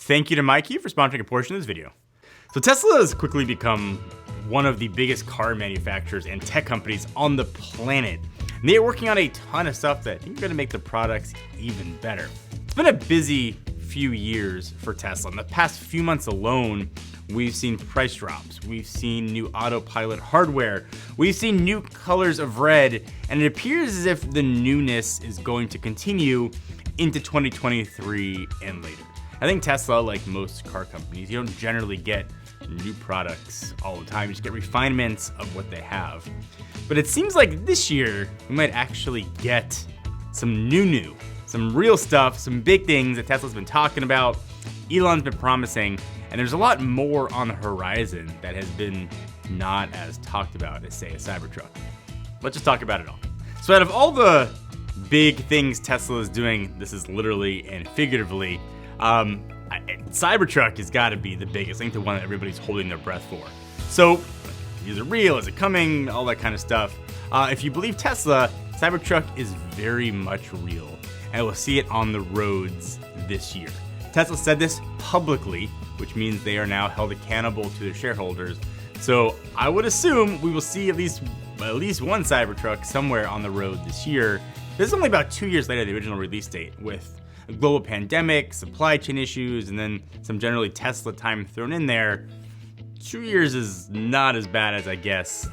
Thank you to MyQ for sponsoring a portion of this video. So Tesla has quickly become one of the biggest car manufacturers and tech companies on the planet. And they are working on a ton of stuff that I think are gonna make the products even better. It's been a busy few years for Tesla. In the past few months alone, we've seen price drops, we've seen new autopilot hardware, we've seen new colors of red, and it appears as if the newness is going to continue into 2023 and later. I think Tesla, like most car companies, you don't generally get new products all the time. You just get refinements of what they have. But it seems like this year, we might actually get some some real stuff, some big things that Tesla's been talking about, Elon's been promising, and there's a lot more on the horizon that has been not as talked about as, say, a Cybertruck. Let's just talk about it all. So out of all the big things Tesla is doing, this is literally and figuratively, Cybertruck has got to be the biggest. I think the one that everybody's holding their breath for. So, is it real? Is it coming? All that kind of stuff. If you believe Tesla, Cybertruck is very much real, and we'll see it on the roads this year. Tesla said this publicly, which means they are now held accountable to their shareholders. So I would assume we will see at least one Cybertruck somewhere on the road this year. This is only about 2 years later the original release date, with a global pandemic, supply chain issues, and then some generally Tesla time thrown in there. 2 years is not as bad as I guess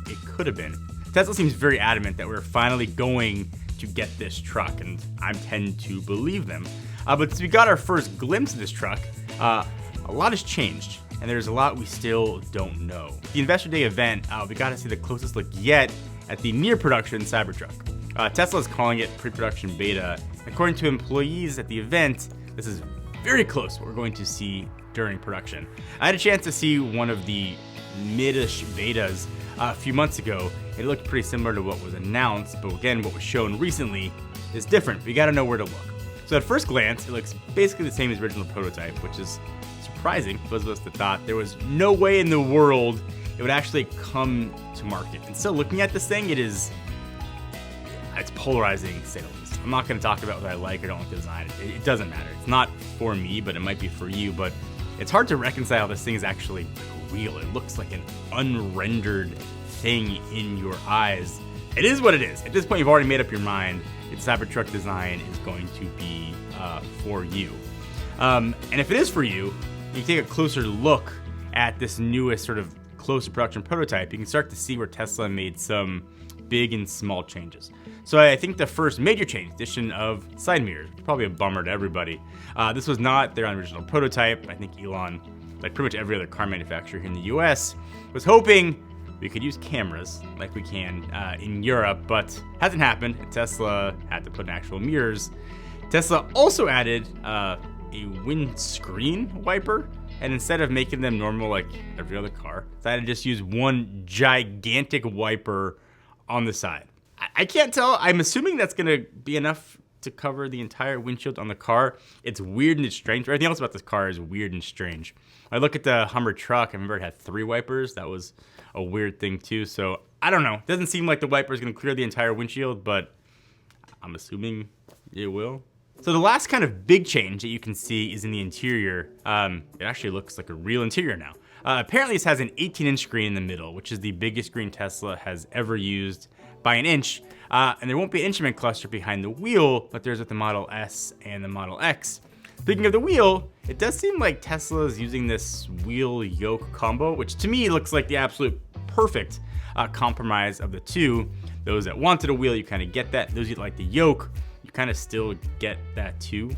it could have been. Tesla seems very adamant that we're finally going to get this truck, and I tend to believe them. But since we got our first glimpse of this truck, a lot has changed, and there's a lot we still don't know. The Investor Day event, we got to see the closest look yet at the near production Cybertruck. Tesla is calling it pre-production beta. According to employees at the event, this is very close to what we're going to see during production. I had a chance to see one of the mid-ish betas a few months ago. It looked pretty similar to what was announced, but again, what was shown recently is different. We gotta know where to look. So at first glance, it looks basically the same as the original prototype, which is surprising for those of us that thought there was no way in the world it would actually come to market. And so looking at this thing, it's polarizing to say the least. I'm not gonna talk about what I like or don't like the design. It doesn't matter. It's not for me, but it might be for you. But it's hard to reconcile this thing is actually real. It looks like an unrendered thing in your eyes. It is what it is. At this point, you've already made up your mind. Its Cybertruck design is going to be for you. And if it is for you, you take a closer look at this newest sort of close to production prototype. You can start to see where Tesla made some big and small changes. So I think the first major change, addition of side mirrors, probably a bummer to everybody. This was not their original prototype. I think Elon, like pretty much every other car manufacturer here in the US, was hoping we could use cameras like we can in Europe, but hasn't happened. Tesla had to put in actual mirrors. Tesla also added a windscreen wiper, and instead of making them normal like every other car, decided to just use one gigantic wiper on the side. I can't tell. I'm assuming that's gonna be enough to cover the entire windshield on the car. It's weird and it's strange. Everything else about this car is weird and strange. I look at the Hummer truck. I remember it had 3 wipers. That was a weird thing too. So I don't know. It doesn't seem like the wiper is gonna clear the entire windshield, but I'm assuming it will. So the last kind of big change that you can see is in the interior. It actually looks like a real interior now. Apparently this has an 18-inch screen in the middle, which is the biggest screen Tesla has ever used by an inch. And there won't be an instrument cluster behind the wheel, but there's with the Model S and the Model X. Speaking of the wheel, it does seem like Tesla is using this wheel yoke combo, which to me looks like the absolute perfect compromise of the two. Those that wanted a wheel, you kind of get that. Those that like the yoke, you kind of still get that too.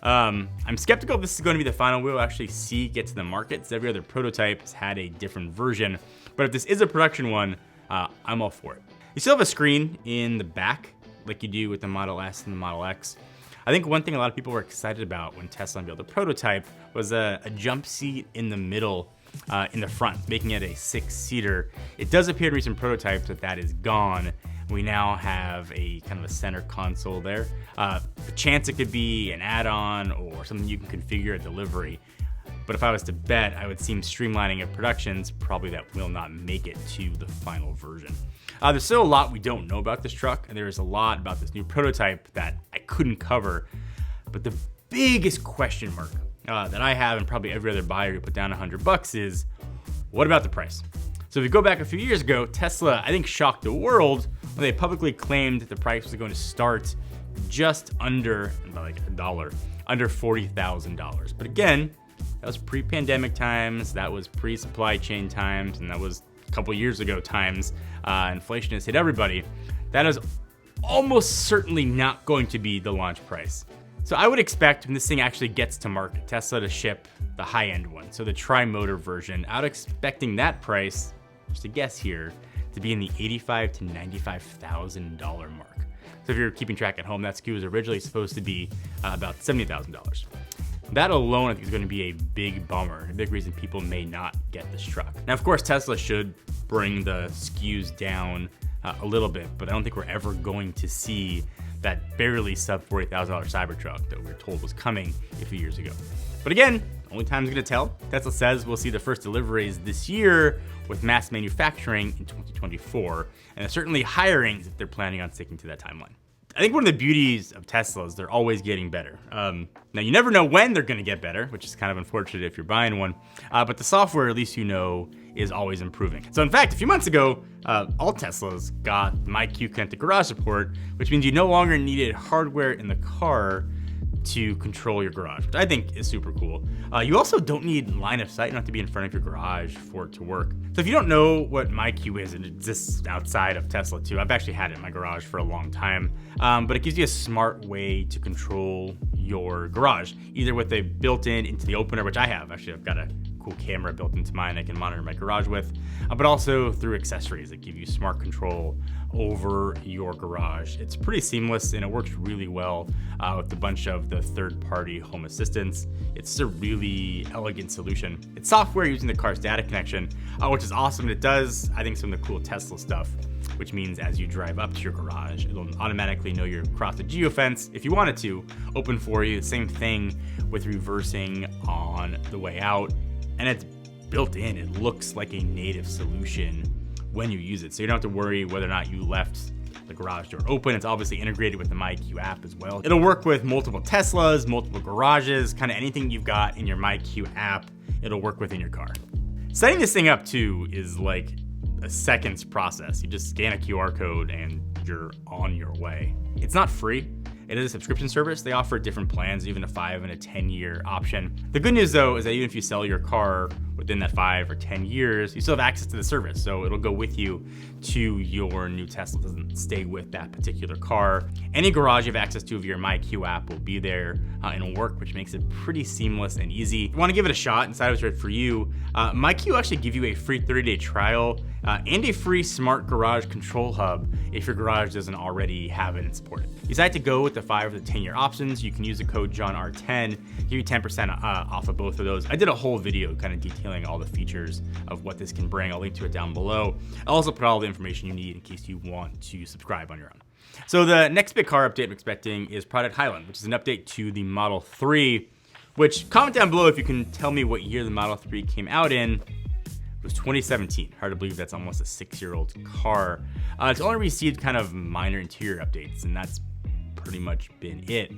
I'm skeptical if this is going to be the final wheel we'll actually see get to the market. Every other prototype has had a different version, but if this is a production one, I'm all for it. You still have a screen in the back like you do with the Model S and the Model X. I think one thing a lot of people were excited about when Tesla unveiled the prototype was a jump seat in the middle, in the front, making it a 6-seater. It does appear in recent prototypes that is gone. We now have a kind of a center console there. The chance it could be an add-on or something you can configure at delivery. But if I was to bet, I would seem streamlining of productions probably that will not make it to the final version. There's still a lot we don't know about this truck, and there's a lot about this new prototype that I couldn't cover. But the biggest question mark that I have and probably every other buyer who put down $100 is, what about the price? So if you go back a few years ago, Tesla, I think, shocked the world when they publicly claimed that the price was going to start just under, like $1, under $40,000. But again, that was pre-pandemic times, that was pre-supply chain times, and that was a couple years ago times. Inflation has hit everybody. That is almost certainly not going to be the launch price. So I would expect when this thing actually gets to market, Tesla to ship the high-end one, so the tri-motor version. I would expecting that price, just a guess here, to be in the $85,000 to $95,000 mark. So if you're keeping track at home, that SKU was originally supposed to be about $70,000. That alone, I think, is going to be a big bummer, a big reason people may not get this truck. Now, of course, Tesla should bring the SKUs down a little bit, but I don't think we're ever going to see that barely sub $40,000 Cybertruck that we were told was coming a few years ago. But again, only time's gonna tell. Tesla says we'll see the first deliveries this year, with mass manufacturing in 2024, and they're certainly hiring if they're planning on sticking to that timeline. I think one of the beauties of Tesla is they're always getting better. Now, you never know when they're gonna get better, which is kind of unfortunate if you're buying one, but the software, at least you know, is always improving. So in fact, a few months ago, all Teslas got MyQ Connected Garage support, which means you no longer needed hardware in the car to control your garage, which I think is super cool. You also don't need line of sight. You don't have to be in front of your garage for it to work. So if you don't know what MyQ is, it exists outside of Tesla too. I've actually had it in my garage for a long time, but it gives you a smart way to control your garage, either with a built-in into the opener, which I have. Actually, I've got a cool camera built into mine I can monitor my garage with, but also through accessories that give you smart control over your garage. It's pretty seamless and it works really well with a bunch of the third-party home assistants. It's a really elegant solution. It's software using the car's data connection, which is awesome. It does, I think, some of the cool Tesla stuff, which means as you drive up to your garage, it'll automatically know you're across the geofence if you wanted to, open for you. Same thing with reversing on the way out. And it's built in. It looks like a native solution when you use it. So you don't have to worry whether or not you left the garage door open. It's obviously integrated with the MyQ app as well. It'll work with multiple Teslas, multiple garages, kind of anything you've got in your MyQ app, it'll work with in your car. Setting this thing up too is like a seconds process. You just scan a QR code and you're on your way. It's not free. It is a subscription service. They offer different plans, even a 5 and a 10-year option. The good news though is that even if you sell your car within that 5 or 10 years, you still have access to the service. So it'll go with you to your new Tesla. It doesn't stay with that particular car. Any garage you have access to via your MyQ app will be there and it'll work, which makes it pretty seamless and easy. If you want to give it a shot and decide what's right for you, MyQ will actually give you a free 30-day trial and a free smart garage control hub if your garage doesn't already have it and support it. You decide to go with the 5 or the 10-year options, you can use the code JOHNR10, give you 10% off of both of those. I did a whole video kind of detailing all the features of what this can bring. I'll link to it down below. I'll also put all the information you need in case you want to subscribe on your own. So the next big car update I'm expecting is Project Highland, which is an update to the Model 3, which, comment down below if you can tell me what year the Model 3 came out in. It was 2017. Hard to believe that's almost a 6-year-old car. It's only received kind of minor interior updates, and that's pretty much been it.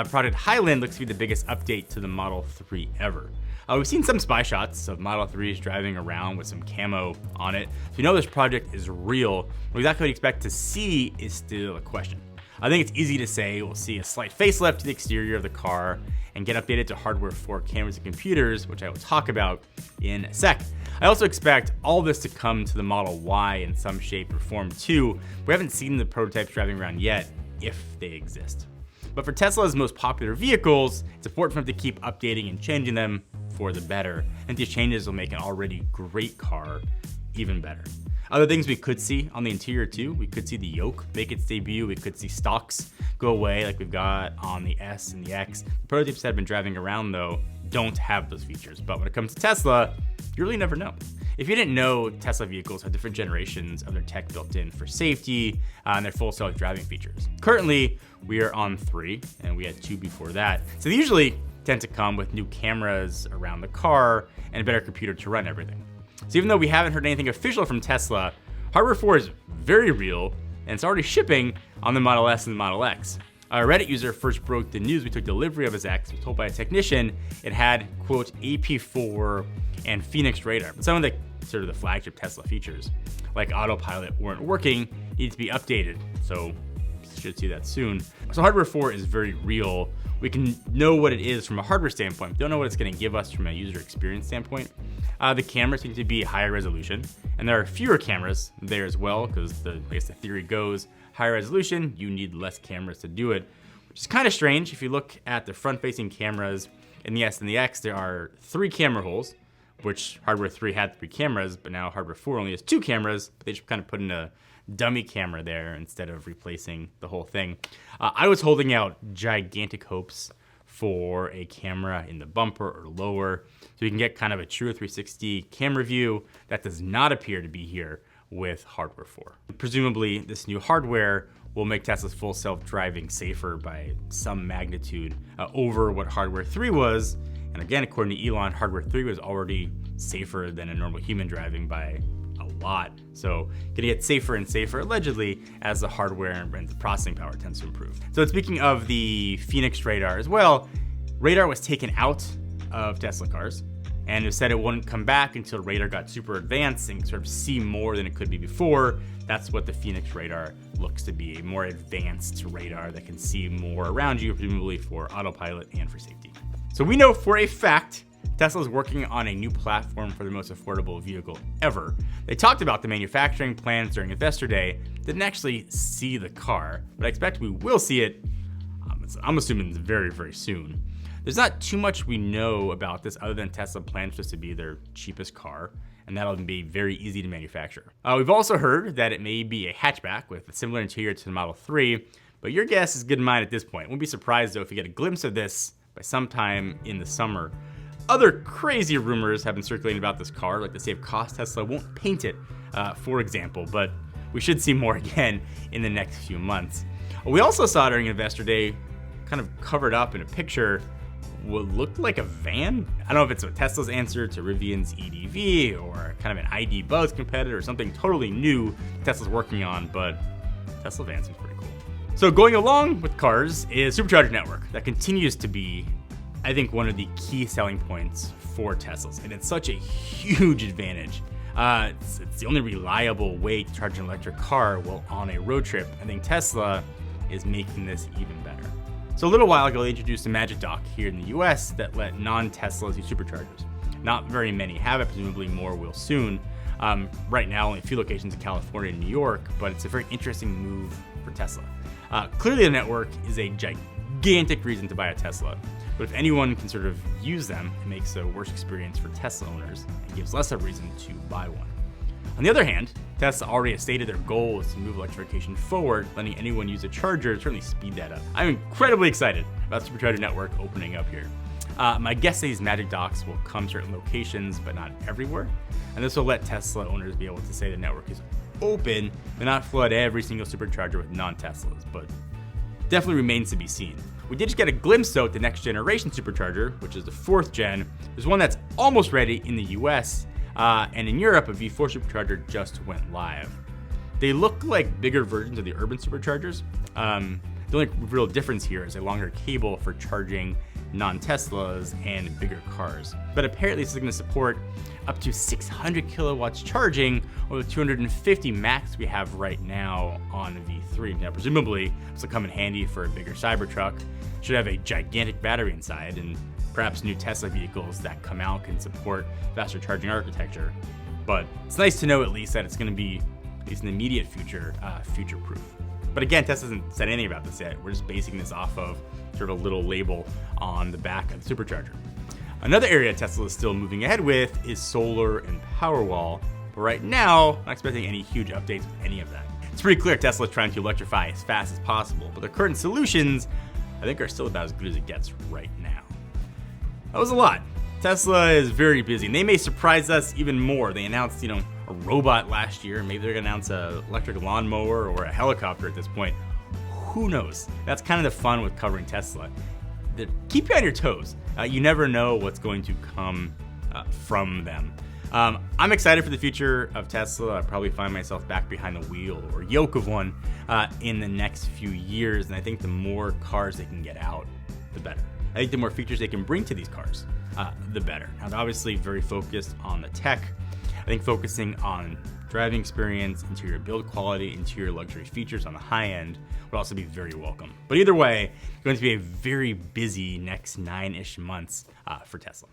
Project Highland looks to be the biggest update to the Model 3 ever. We've seen some spy shots of Model 3s driving around with some camo on it. So you know this project is real. What exactly we expect to see is still a question. I think it's easy to say we'll see a slight facelift to the exterior of the car and get updated to hardware for cameras and computers, which I will talk about in a sec. I also expect all this to come to the Model Y in some shape or form too. We haven't seen the prototypes driving around yet, if they exist. But for Tesla's most popular vehicles, it's important for them to keep updating and changing them for the better. And these changes will make an already great car even better. Other things we could see on the interior too, we could see the yoke make its debut, we could see stalks go away like we've got on the S and the X. The prototypes that have been driving around though don't have those features, but when it comes to Tesla, you really never know. If you didn't know, Tesla vehicles have different generations of their tech built in for safety and their full self-driving features. Currently, we are on 3, and we had 2 before that. So they usually tend to come with new cameras around the car and a better computer to run everything. So even though we haven't heard anything official from Tesla, hardware 4 is very real, and it's already shipping on the Model S and the Model X. A Reddit user first broke the news we took delivery of his X, was told by a technician it had, quote, AP4 and Phoenix radar. But some of the sort of the flagship Tesla features, like autopilot, weren't working, needed to be updated. So should see that soon. So hardware 4 is very real. We can know what it is from a hardware standpoint. We don't know what it's going to give us from a user experience standpoint. The cameras seem to be higher resolution, and there are fewer cameras there as well, because I guess the theory goes, higher resolution, you need less cameras to do it, which is kind of strange. If you look at the front-facing cameras in the S and the X, there are 3 camera holes, which hardware 3 had 3 cameras, but now hardware 4 only has 2 cameras, but they just kind of put in a dummy camera there instead of replacing the whole thing. I was holding out gigantic hopes for a camera in the bumper or lower, so you can get kind of a true 360 camera view. That does not appear to be here with hardware 4. Presumably, this new hardware will make Tesla's full self-driving safer by some magnitude over what hardware 3 was. And again, according to Elon, hardware 3 was already safer than a normal human driving by a lot. So gonna get safer and safer, allegedly, as the hardware and the processing power tends to improve. So speaking of the Phoenix radar as well, radar was taken out of Tesla cars, and it said it wouldn't come back until radar got super advanced and sort of see more than it could be before. That's what the Phoenix radar looks to be, a more advanced radar that can see more around you, presumably for autopilot and for safety. So we know for a fact Tesla's working on a new platform for the most affordable vehicle ever. They talked about the manufacturing plans during Investor Day, didn't actually see the car, but I expect we will see it, I'm assuming very, very soon. There's not too much we know about this other than Tesla plans this to be their cheapest car, and that'll be very easy to manufacture. We've also heard that it may be a hatchback with a similar interior to the Model 3, but your guess is good in mine at this point. Won't be surprised though if you get a glimpse of this by sometime in the summer. Other crazy rumors have been circulating about this car, like to save cost, Tesla won't paint it, for example, but we should see more again in the next few months. We also saw during Investor Day, kind of covered up in a picture, what looked like a van. I don't know if it's a Tesla's answer to Rivian's EDV or kind of an ID Buzz competitor or something totally new Tesla's working on, but Tesla van seems pretty cool. So going along with cars is Supercharger network. That continues to be, I think, one of the key selling points for Teslas, and it's such a huge advantage. It's the only reliable way to charge an electric car while on a road trip. I think Tesla is making this even better. So a little while ago, they introduced a Magic Dock here in the US that let non-Teslas use superchargers. Not very many have it, presumably more will soon. Right now, only a few locations in California and New York, but it's a very interesting move for Tesla. Clearly, the network is a gigantic reason to buy a Tesla, but if anyone can sort of use them, it makes a worse experience for Tesla owners and gives less of a reason to buy one. On the other hand, Tesla already has stated their goal is to move electrification forward, letting anyone use a charger to certainly speed that up. I'm incredibly excited about the Supercharger network opening up here. My guess is these Magic Docks will come to certain locations, but not everywhere, and this will let Tesla owners be able to say the network is open and not flood every single supercharger with non-Teslas, but definitely remains to be seen. We did just get a glimpse though at the next generation supercharger, which is the 4th gen. There's one that's almost ready in the US, and in Europe, a V4 supercharger just went live. They look like bigger versions of the urban superchargers. The only real difference here is a longer cable for charging non-Teslas and bigger cars. But apparently this is going to support up to 600 kilowatts charging, or the 250 max we have right now on V3. Now presumably this will come in handy for a bigger Cybertruck. Should have a gigantic battery inside, and perhaps new Tesla vehicles that come out can support faster charging architecture. But it's nice to know at least that it's going to be, at least in the immediate future, future-proof. But again, Tesla hasn't said anything about this yet. We're just basing this off of sort of a little label on the back of the supercharger. Another area Tesla is still moving ahead with is solar and Powerwall. But right now, I'm not expecting any huge updates with any of that. It's pretty clear Tesla is trying to electrify as fast as possible, but their current solutions, I think, are still about as good as it gets right now. That was a lot. Tesla is very busy, and they may surprise us even more. They announced, a robot last year. Maybe they're gonna announce an electric lawnmower or a helicopter at this point. Who knows? That's kind of the fun with covering Tesla. Keep you on your toes. You never know what's going to come from them. I'm excited for the future of Tesla. I'll probably find myself back behind the wheel or yoke of one in the next few years. And I think the more cars they can get out, the better. I think the more features they can bring to these cars, the better. Now, they're obviously very focused on the tech. I think focusing on driving experience, interior build quality, interior luxury features on the high end would also be very welcome. But either way, it's going to be a very busy next 9-ish months for Tesla.